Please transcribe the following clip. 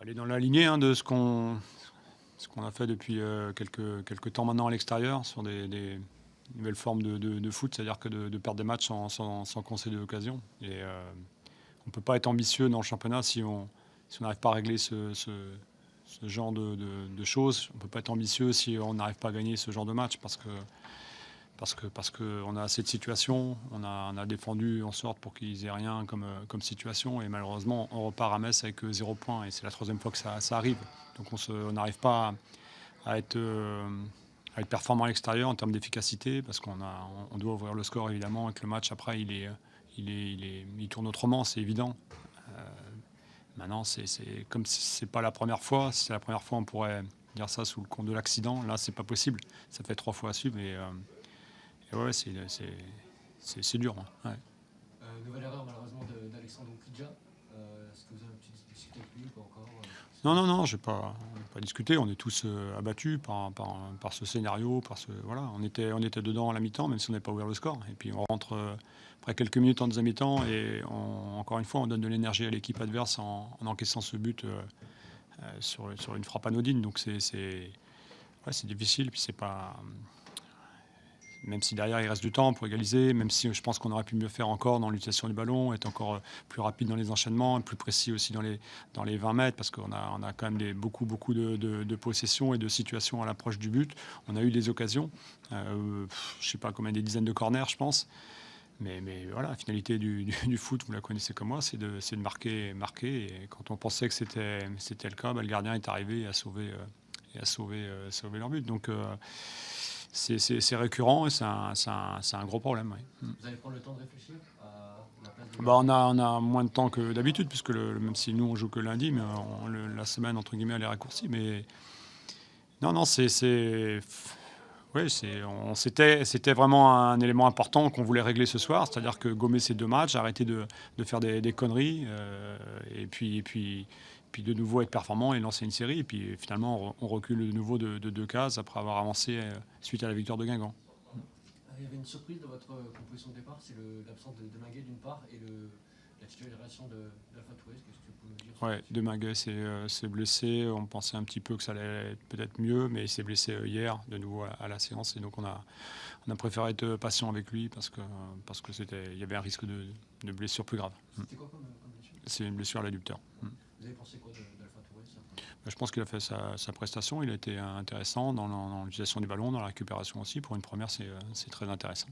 Elle est dans la lignée de ce qu'on a fait depuis quelques temps maintenant à l'extérieur sur des nouvelles formes de foot, c'est-à-dire que de perdre des matchs sans concéder d'occasion. Et on ne peut pas être ambitieux dans le championnat si on n'arrive pas à régler ce genre de choses. On ne peut pas être ambitieux si on n'arrive pas à gagner ce genre de match parce qu'on a assez de situations, on a défendu en sorte pour qu'ils aient rien comme situation et malheureusement on repart à Metz avec 0 point et c'est la troisième fois que ça arrive. Donc on n'arrive pas à être performant à l'extérieur en termes d'efficacité parce on doit ouvrir le score évidemment et que le match après il tourne autrement, c'est évident. Euh, Maintenant comme si c'est pas la première fois, si c'est la première fois on pourrait dire ça sous le compte de l'accident, là c'est pas possible. Ça fait 3 fois à suivre et ouais, c'est dur. Ouais. Nouvelle erreur malheureusement d'Alexandre Oukidja. Est-ce que vous avez pu discuter avec lui ou pas encore Non, non, non, je n'ai pas discuté. On est tous abattus par ce scénario. Voilà. On était dedans à la mi-temps, même si on n'a pas ouvert le score. Et puis on rentre après quelques minutes en deuxième mi-temps et encore une fois, on donne de l'énergie à l'équipe adverse en encaissant ce but sur une frappe anodine. Donc ouais, c'est difficile. Puis c'est pas. Même si derrière il reste du temps pour égaliser, même si je pense qu'on aurait pu mieux faire encore dans l'utilisation du ballon, être encore plus rapide dans les enchaînements, plus précis aussi dans les 20 mètres, parce qu'on a quand même beaucoup de possessions et de situations à l'approche du but. On a eu des occasions, je ne sais pas combien, des dizaines de corners, je pense. Mais voilà, la finalité du foot, vous la connaissez comme moi, c'est de marquer. Et quand on pensait que c'était le cas, le gardien est arrivé et a sauvé leur but. Donc c'est récurrent et c'est un gros problème. Ouais. vous allez prendre le temps de réfléchir à la place de Bah, gardien? on a moins de temps que d'habitude, puisque même si nous on joue que lundi, mais la semaine entre guillemets elle est raccourcie. Mais non, non, ouais, c'était vraiment un élément important qu'on voulait régler ce soir, c'est-à-dire que gommer ces deux matchs, arrêter de faire des conneries, et puis de nouveau être performant et lancer une série. Et puis finalement, on recule de nouveau de deux cases après avoir avancé suite à la victoire de Guingamp. Il y avait une surprise dans votre composition de départ, c'est l'absence de Maguet d'une part et la titularisation d'Alpha Touré. Qu'est-ce que tu peux nous dire sur Ouais, là-dessus? Demaguet s'est blessé. On pensait un petit peu que ça allait être peut-être mieux, mais il s'est blessé hier de nouveau à la séance. Et donc on a préféré être patient avec lui parce que il y avait un risque de blessure plus grave. C'était quoi comme blessure? C'est une blessure à l'adducteur. Vous avez pensé quoi d'Alpha Touré ça? Je pense qu'il a fait sa prestation. Il a été intéressant dans l'utilisation du ballon, dans la récupération aussi. Pour une première, c'est très intéressant.